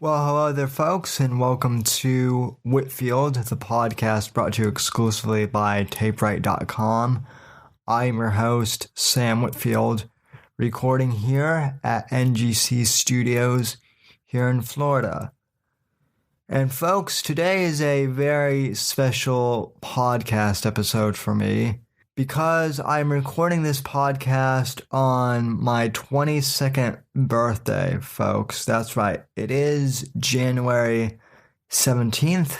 Well, hello there, folks, and welcome to Whitfield, the podcast brought to you exclusively by TapeWrite.com. I am your host, Sam Whitfield, recording here at NGC Studios here in Florida. And folks, today is a very special podcast episode for me because I'm recording this podcast on my 22nd birthday, folks. That's right. It is January 17th,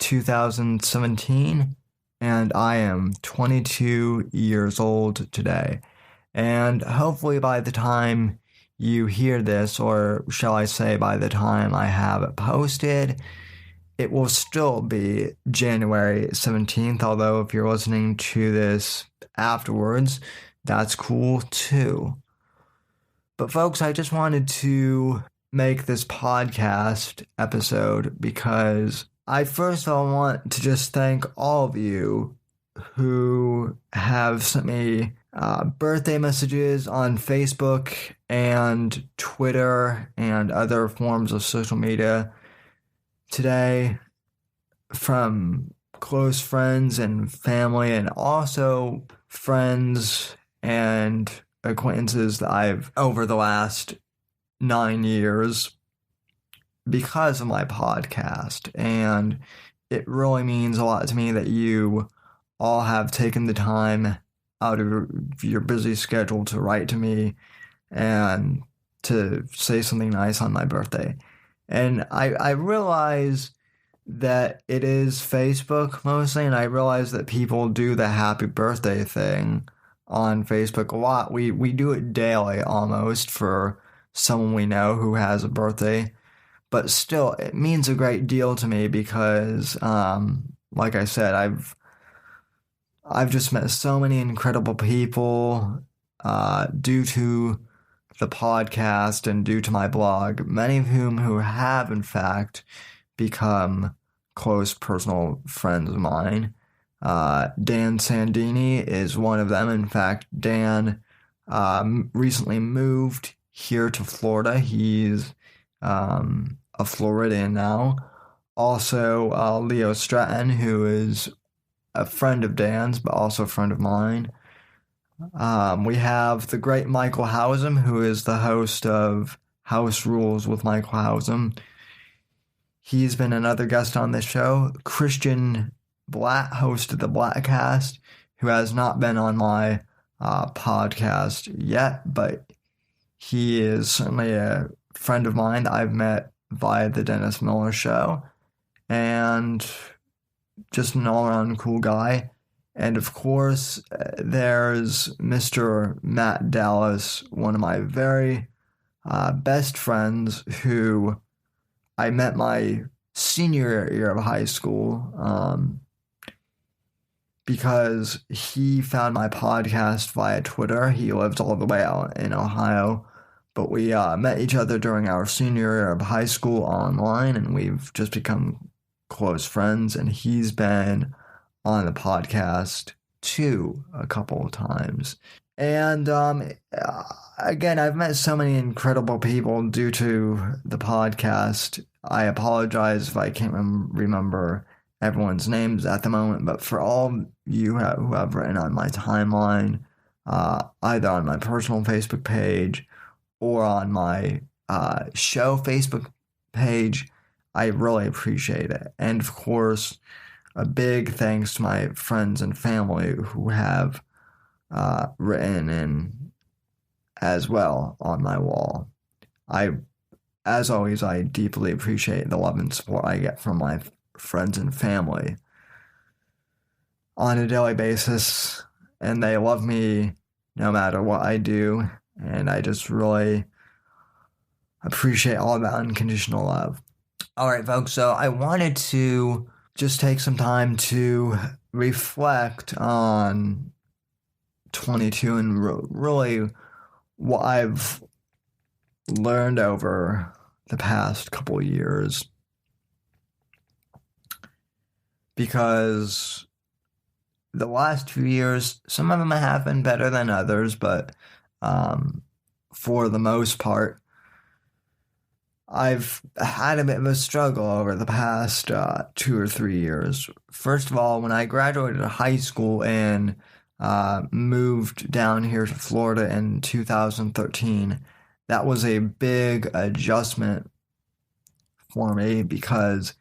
2017, and I am 22 years old today. And hopefully by the time you hear this, or shall I say by the time I have it posted, it will still be January 17th, although if you're listening to this afterwards, that's cool too. But folks, I just wanted to make this podcast episode because I first of all want to just thank all of you who have sent me birthday messages on Facebook and Twitter and other forms of social media today, from close friends and family, and also friends and acquaintances that I've over the last 9 years because of my podcast. And it really means a lot to me that you all have taken the time out of your busy schedule to write to me and to say something nice on my birthday. And I realize that it is Facebook mostly, and I realize that people do the happy birthday thing on Facebook a lot. We do it daily almost for someone we know who has a birthday. But still, it means a great deal to me because, like I said, I've just met so many incredible people due to the podcast and due to my blog, many of whom who have, in fact, become close personal friends of mine. Dan Sandini is one of them. In fact, Dan recently moved here to Florida. He's a Floridian now. Also, Leo Stratton, who is a friend of Dan's, but also a friend of mine. We have the great Michael Hausum, who is the host of House Rules with Michael Hausum. He's been another guest on this show. Christian Blatt, host of the Blattcast, who has not been on my podcast yet, but he is certainly a friend of mine that I've met via the Dennis Miller Show, and just an all-around cool guy. And of course, there's Mr. Matt Dallas, one of my very best friends, who I met my senior year of high school because he found my podcast via Twitter. He lives all the way out in Ohio, but we met each other during our senior year of high school online, and we've just become close friends, and he's been on the podcast too a couple of times. And again, I've met so many incredible people due to the podcast. I apologize if I can't remember everyone's names at the moment, but for all you who have written on my timeline, either on my personal Facebook page or on my show Facebook page, I really appreciate it. And of course, a big thanks to my friends and family who have written in as well on my wall. As always, I deeply appreciate the love and support I get from my friends and family on a daily basis, and they love me no matter what I do, and I just really appreciate all that unconditional love. All right, folks, so I wanted to just take some time to reflect on 22 and really what I've learned over the past couple of years. Because the last few years, some of them have been better than others, but for the most part, I've had a bit of a struggle over the past 2 or 3 years. First of all, when I graduated high school and moved down here to Florida in 2013, that was a big adjustment for me because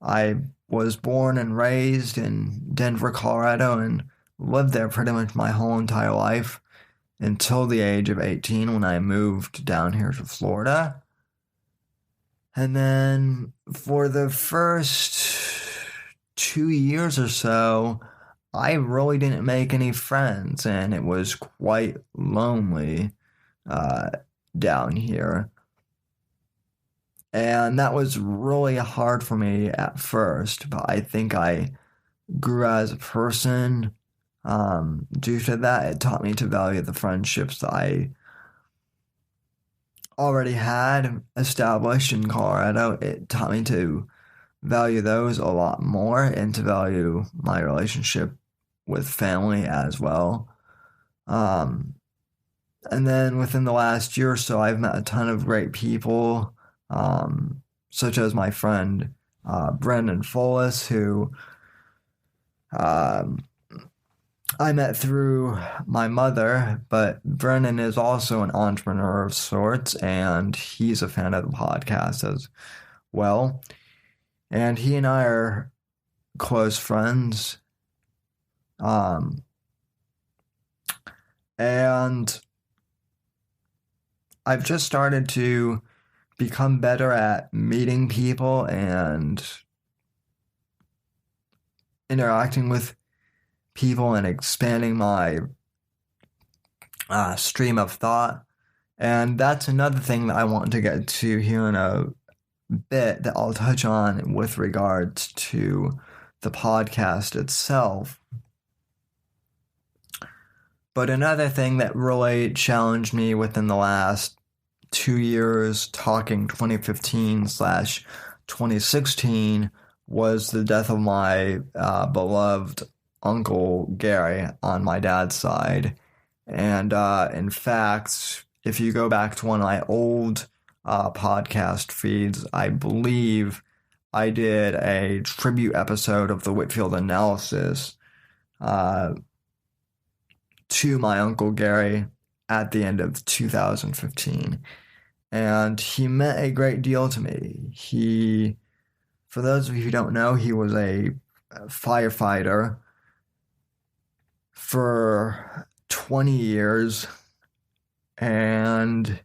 I was born and raised in Denver, Colorado, and lived there pretty much my whole entire life until the age of 18 when I moved down here to Florida. And then for the first 2 years or so, I really didn't make any friends, and it was quite lonely down here. And that was really hard for me at first, but I think I grew as a person due to that. It taught me to value the friendships that I already had established in Colorado. It taught me to value those a lot more and to value my relationship with family as well. And then within the last year or so, I've met a ton of great people, such as my friend Brendan Follis, who I met through my mother, but Brennan is also an entrepreneur of sorts, and he's a fan of the podcast as well. And he and I are close friends. And I've just started to become better at meeting people and interacting with people and expanding my stream of thought. And that's another thing that I want to get to here in a bit that I'll touch on with regards to the podcast itself. But another thing that really challenged me within the last 2 years, talking 2015/2016, was the death of my beloved Uncle Gary on my dad's side. And in fact, if you go back to one of my old podcast feeds, I believe I did a tribute episode of the Whitfield Analysis to my Uncle Gary at the end of 2015. And he meant a great deal to me. For those of you who don't know, he was a firefighter for 20 years, and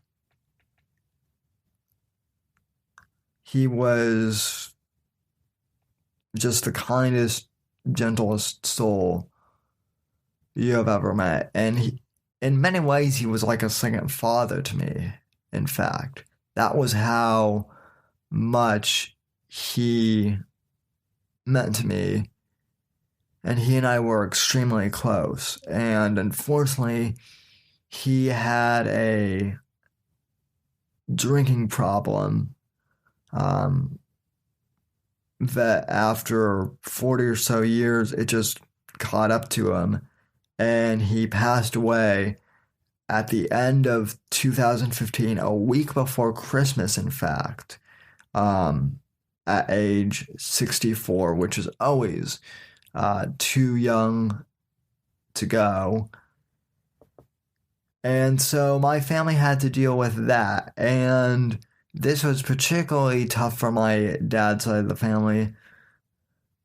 he was just the kindest, gentlest soul you have ever met. And in many ways, he was like a second father to me, in fact. That was how much he meant to me. And he and I were extremely close. And unfortunately, he had a drinking problem that after 40 or so years, it just caught up to him. And he passed away at the end of 2015, a week before Christmas, in fact, at age 64, which is always too young to go. And so my family had to deal with that. And this was particularly tough for my dad's side of the family,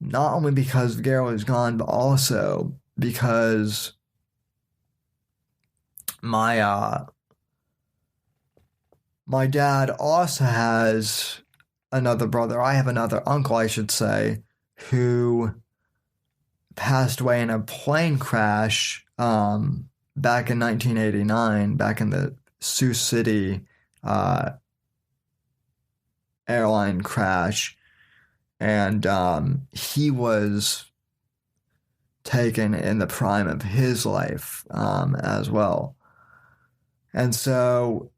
not only because Gary was gone, but also because my dad also has another brother. I have another uncle, I should say, who passed away in a plane crash back in 1989, back in the Sioux City airline crash. And he was taken in the prime of his life as well. And so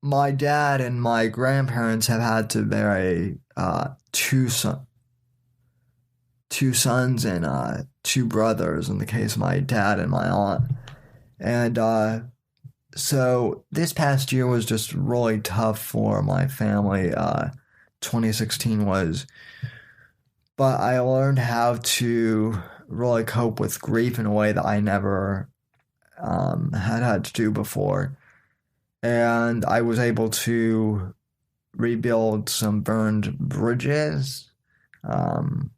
my dad and my grandparents have had to bury two sons and two brothers in the case of my dad and my aunt. And So this past year was just really tough for my family. 2016 was, but I learned how to really cope with grief in a way that I never had to do before. And I was able to rebuild some burned bridges. Um,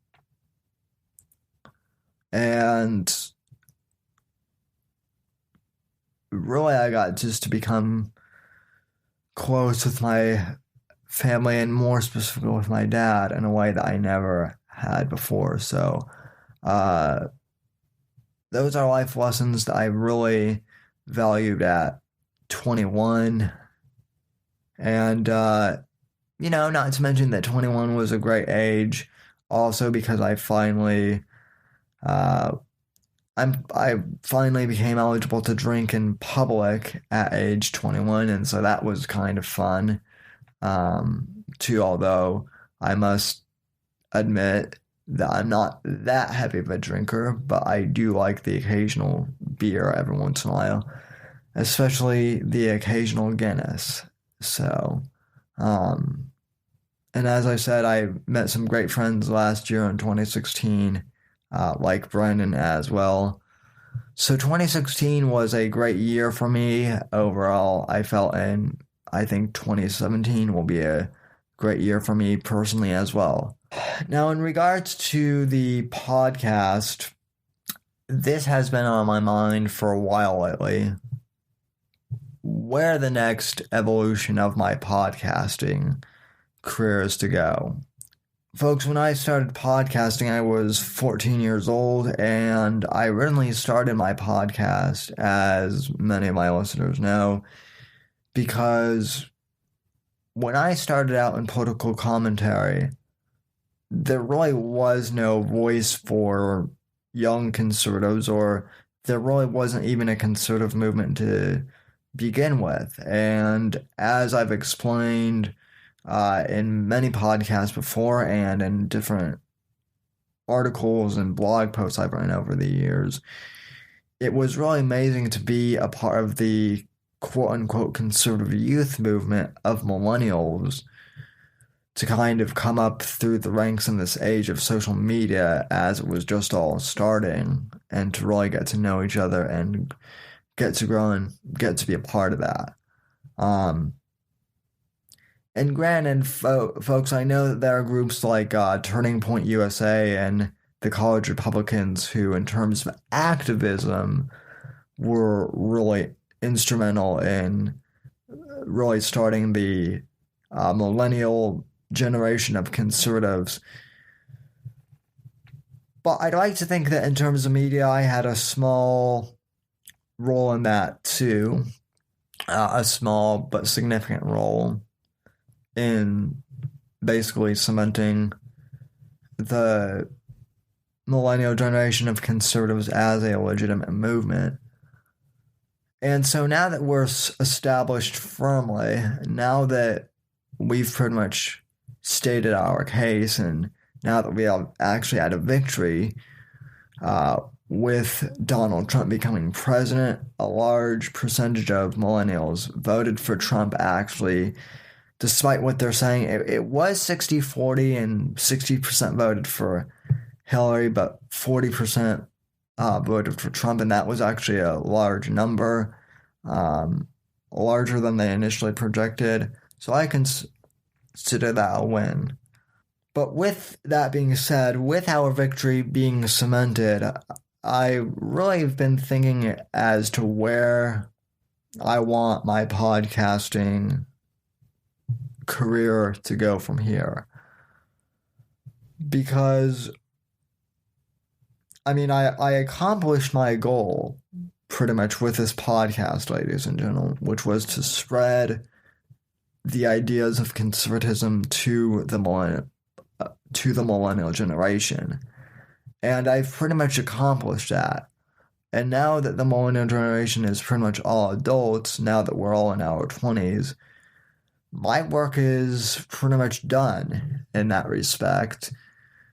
and really, I got just to become close with my family and more specifically with my dad in a way that I never had before. So, uh, those are life lessons that I really valued at 21. And, not to mention that 21 was a great age also because uh, I finally became eligible to drink in public at age 21, and so that was kind of fun, too, although I must admit that I'm not that heavy of a drinker, but I do like the occasional beer every once in a while, especially the occasional Guinness. So, um, and as I said, I met some great friends last year in 2016, like Brandon as well. So 2016 was a great year for me overall. I felt, and I think 2017 will be a great year for me personally as well. Now, in regards to the podcast, this has been on my mind for a while lately. Where the next evolution of my podcasting career is to go. Folks, when I started podcasting, I was 14 years old, and I originally started my podcast, as many of my listeners know, because when I started out in political commentary, there really was no voice for young conservatives, or there really wasn't even a conservative movement to begin with. And as I've explained in many podcasts before and in different articles and blog posts I've written over the years, it was really amazing to be a part of the quote unquote conservative youth movement of millennials to kind of come up through the ranks in this age of social media as it was just all starting, and to really get to know each other and get to grow and get to be a part of that. And granted, folks, I know that there are groups like Turning Point USA and the College Republicans who, in terms of activism, were really instrumental in really starting the millennial generation of conservatives. But I'd like to think that in terms of media, I had a small role in that too. A small but significant role in basically cementing the millennial generation of conservatives as a legitimate movement. And so now that we're established firmly, now that we've pretty much stated our case, and now that we have actually had a victory, with Donald Trump becoming president, a large percentage of millennials voted for Trump actually, despite what they're saying. It was 60-40 and 60% voted for Hillary, but 40% voted for Trump, and that was actually a large number, larger than they initially projected. So I consider that a win. But with that being said, with our victory being cemented, I really have been thinking as to where I want my podcasting career to go from here. Because, I accomplished my goal pretty much with this podcast, ladies and gentlemen, which was to spread the ideas of conservatism to the millennial generation. And I've pretty much accomplished that. And now that the millennial generation is pretty much all adults, now that we're all in our 20s, my work is pretty much done in that respect.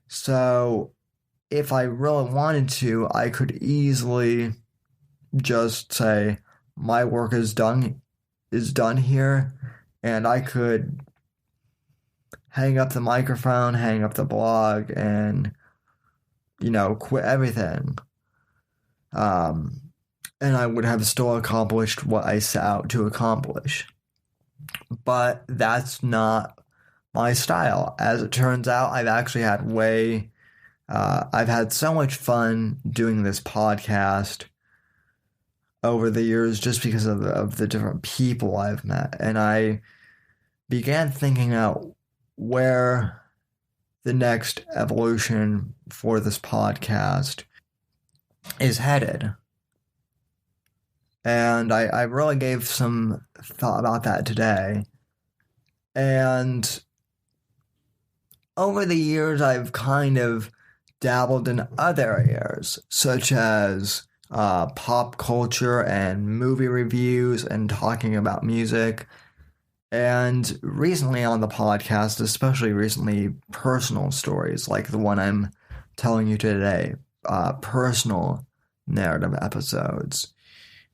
So if I really wanted to, I could easily just say my work is done here, and I could hang up the microphone, hang up the blog, and quit everything. And I would have still accomplished what I set out to accomplish. But that's not my style. As it turns out, I've actually had I've had so much fun doing this podcast over the years just because of the different people I've met. And I began thinking out where the next evolution for this podcast is headed. And I really gave some thought about that today. And over the years, I've kind of dabbled in other areas, such as pop culture and movie reviews and talking about music. And recently on the podcast, especially recently, personal stories like the one I'm telling you today, personal narrative episodes.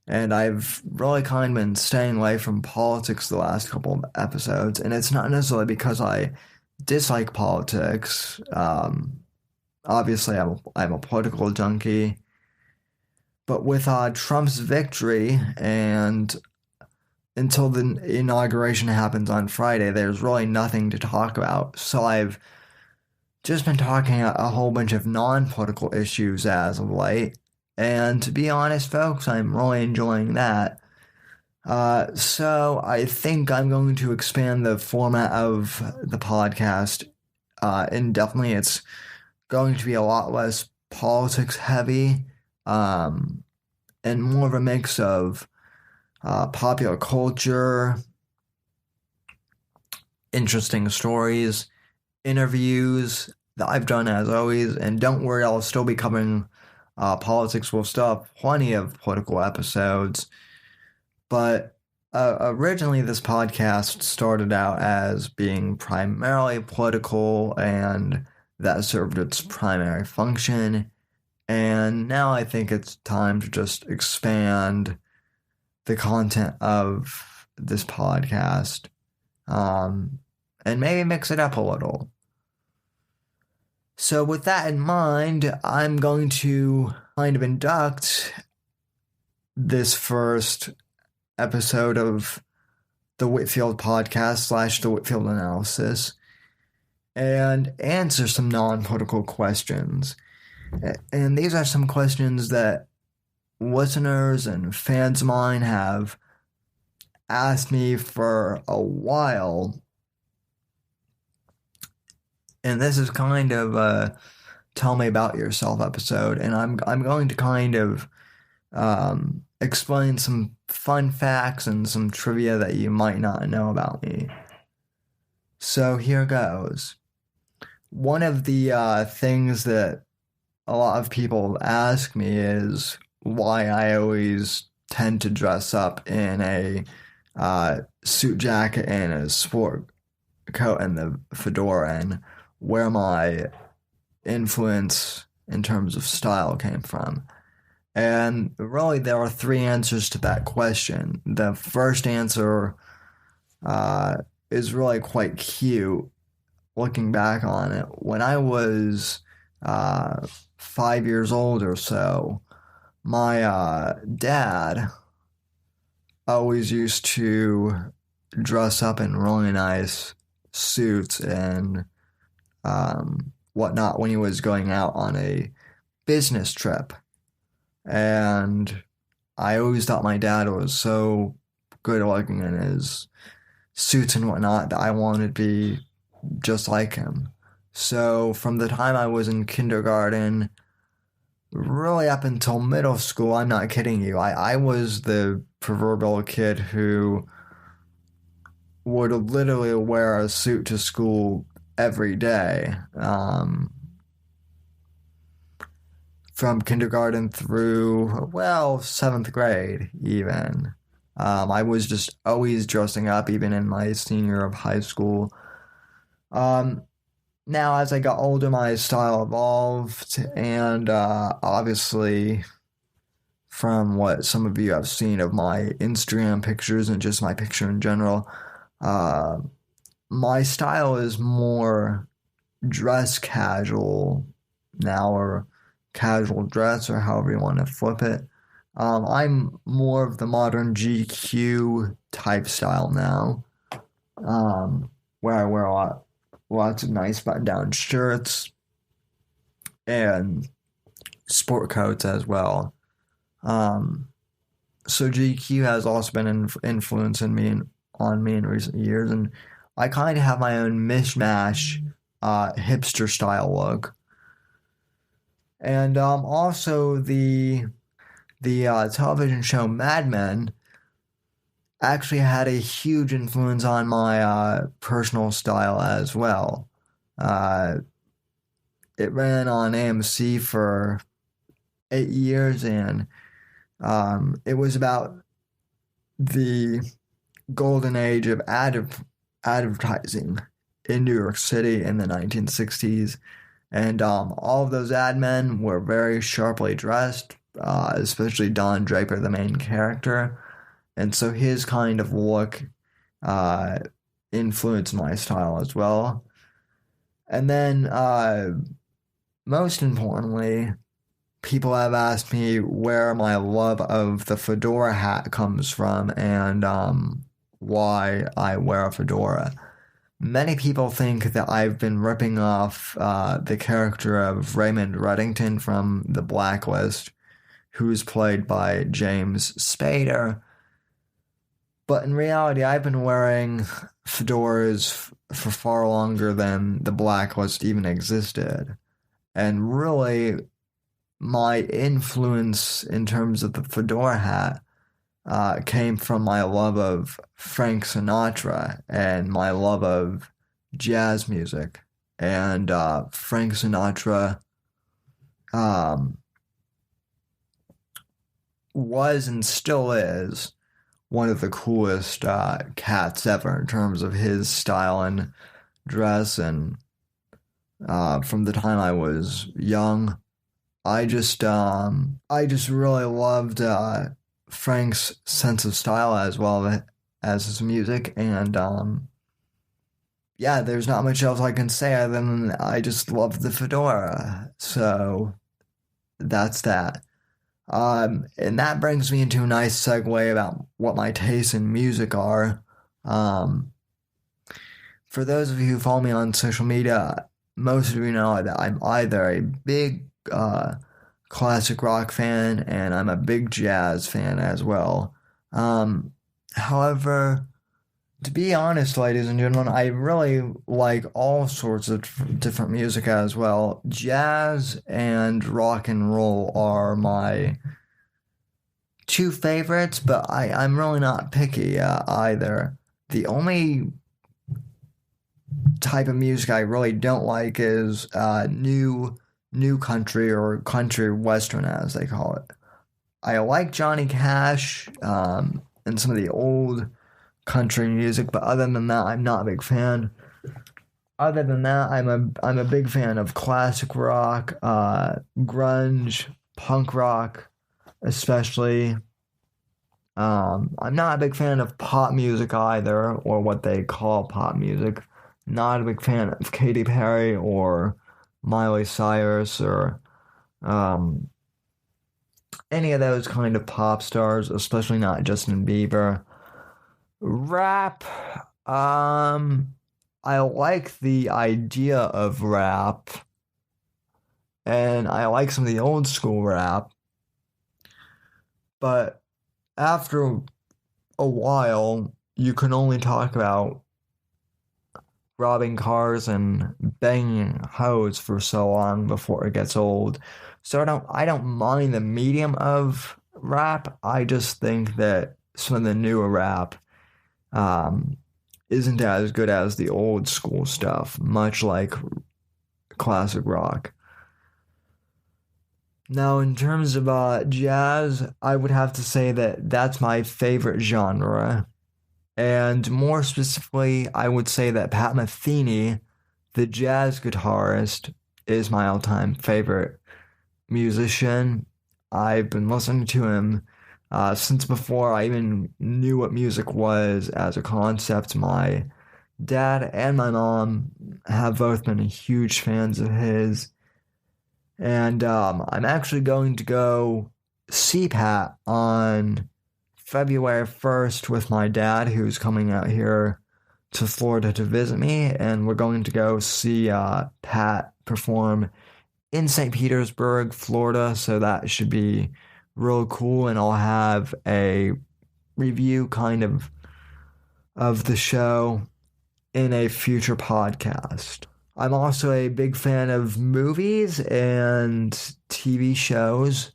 And I've really kind of been staying away from politics the last couple of episodes, and it's not necessarily because I dislike politics. Obviously, I'm a political junkie. But with Trump's victory, and until the inauguration happens on Friday, there's really nothing to talk about. So I've just been talking a whole bunch of non-political issues as of late. And to be honest, folks, I'm really enjoying that. So I think I'm going to expand the format of the podcast indefinitely. It's going to be a lot less politics heavy, and more of a mix of popular culture, interesting stories, interviews that I've done as always. And don't worry, I'll still be covering politics. We'll still have plenty of political episodes. But originally, this podcast started out as being primarily political, and that served its primary function. And now I think it's time to just expand the content of this podcast, and maybe mix it up a little. So with that in mind, I'm going to kind of induct this first episode of the Whitfield podcast / the Whitfield analysis and answer some non-political questions. And these are some questions that listeners and fans of mine have asked me for a while. And this is kind of a tell me about yourself episode, and I'm going to kind of explain some fun facts and some trivia that you might not know about me. So here goes. One of the things that a lot of people ask me is why I always tend to dress up in a suit jacket and a sport coat and the fedora, and where my influence in terms of style came from. And really, there are three answers to that question. The first answer is really quite cute looking back on it. When I was 5 years old or so, my dad always used to dress up in really nice suits and whatnot when he was going out on a business trip. And I always thought my dad was so good looking in his suits and whatnot that I wanted to be just like him. So from the time I was in kindergarten, really up until middle school, I'm not kidding you, I was the proverbial kid who would literally wear a suit to school every day, from kindergarten through, 7th grade even. I was just always dressing up, even in my senior of high school. Now, as I got older, my style evolved, and obviously from what some of you have seen of my Instagram pictures and just my picture in general, uh, my style is more dress casual now, or casual dress, or however you want to flip it. I'm more of the modern GQ type style now, where I wear lots of nice button-down shirts and sport coats as well. So GQ has also been an influence on me in recent years, and I kind of have my own mishmash hipster style look. And also the television show Mad Men actually had a huge influence on my personal style as well. It ran on AMC for 8 years, and it was about the golden age of advertising in New York City in the 1960s. And all of those ad men were very sharply dressed, especially Don Draper, the main character. And so his kind of look influenced my style as well. And then, most importantly, people have asked me where my love of the fedora hat comes from, and why I wear a fedora. Many people think that I've been ripping off the character of Raymond Reddington from The Blacklist, who's played by James Spader. But in reality, I've been wearing fedoras for far longer than The Blacklist even existed. And really, my influence in terms of the fedora hat came from my love of Frank Sinatra and my love of jazz music. And Frank Sinatra was and still is one of the coolest cats ever in terms of his style and dress. And from the time I was young, I just really loved Frank's sense of style as well as his music. And yeah, there's not much else I can say other than I just love the fedora. So that's that. And that brings me into a nice segue about what my tastes in music are. For those of you who follow me on social media, most of you know that I'm either a big classic rock fan, and I'm a big jazz fan as well. However, to be honest, ladies and gentlemen, I really like all sorts of different music as well. Jazz and rock and roll are my two favorites, but I'm really not picky either. The only type of music I really don't like is new country, or country western as they call it. I like Johnny Cash and some of the old country music, but other than that, I'm not a big fan. Other than that, I'm a big fan of classic rock, grunge, punk rock, especially. I'm not a big fan of pop music either, or what they call pop music. Not a big fan of Katy Perry or Miley Cyrus or any of those kind of pop stars, especially not Justin Bieber. Rap, I like the idea of rap, and I like some of the old school rap, but after a while, you can only talk about robbing cars and banging hoes for so long before it gets old. So I don't mind the medium of rap. I just think that some of the newer rap isn't as good as the old school stuff, much like classic rock. Now, in terms of jazz, I would have to say that that's my favorite genre. And more specifically, I would say that Pat Metheny, the jazz guitarist, is my all-time favorite musician. I've been listening to him since before I even knew what music was as a concept. My dad and my mom have both been huge fans of his. And I'm actually going to go see Pat on February 1st with my dad, who's coming out here to Florida to visit me. And we're going to go see Pat perform in St. Petersburg, Florida. So that should be real cool. And I'll have a review kind of the show in a future podcast. I'm also a big fan of movies and TV shows.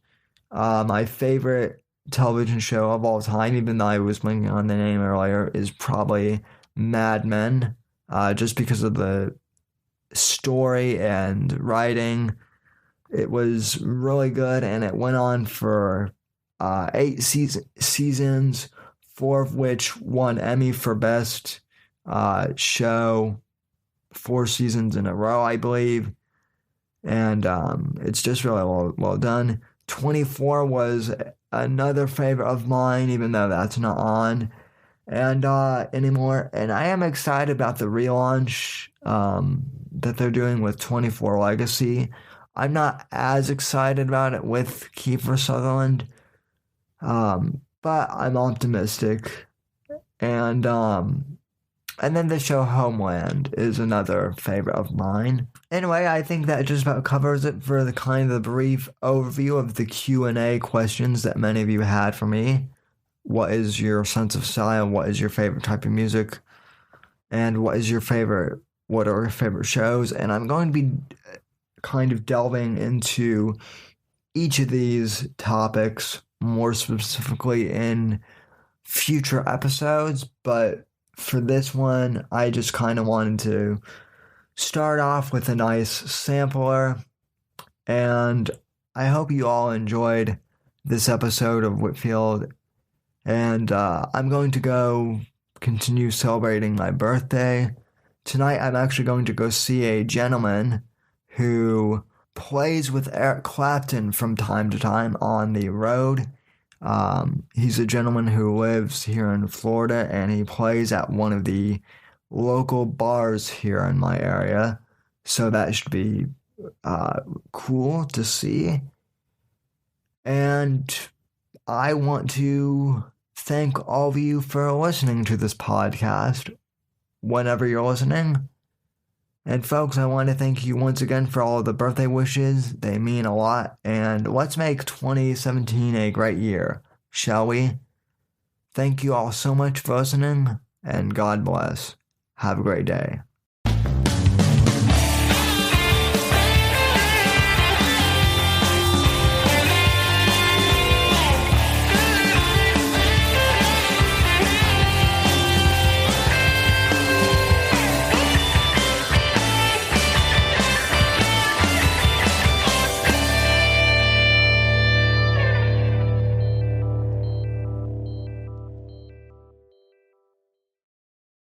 My favorite television show of all time, even though I was blanking on the name earlier, is probably Mad Men, just because of the story and writing. It was really good, and it went on for 8 seasons, 4 of which won Emmy for Best Show, 4 seasons in a row, I believe. And it's just really well done. 24 was another favorite of mine, even though that's not on and anymore. And I am excited about the relaunch that they're doing with 24 Legacy. I'm not as excited about it with Kiefer Sutherland, but I'm optimistic. And then the show Homeland is another favorite of mine. Anyway, I think that just about covers it for the kind of brief overview of the Q&A questions that many of you had for me. What is your sense of style? What is your favorite type of music? And what are your favorite shows? And I'm going to be kind of delving into each of these topics more specifically in future episodes, but for this one, I just kind of wanted to start off with a nice sampler, and I hope you all enjoyed this episode of Whitfield, and I'm going to go continue celebrating my birthday. Tonight, I'm actually going to go see a gentleman who plays with Eric Clapton from time to time on the road. He's a gentleman who lives here in Florida, and he plays at one of the local bars here in my area. So that should be cool to see. And I want to thank all of you for listening to this podcast whenever you're listening. And folks, I want to thank you once again for all of the birthday wishes. They mean a lot. And let's make 2017 a great year, shall we? Thank you all so much for listening, and God bless. Have a great day.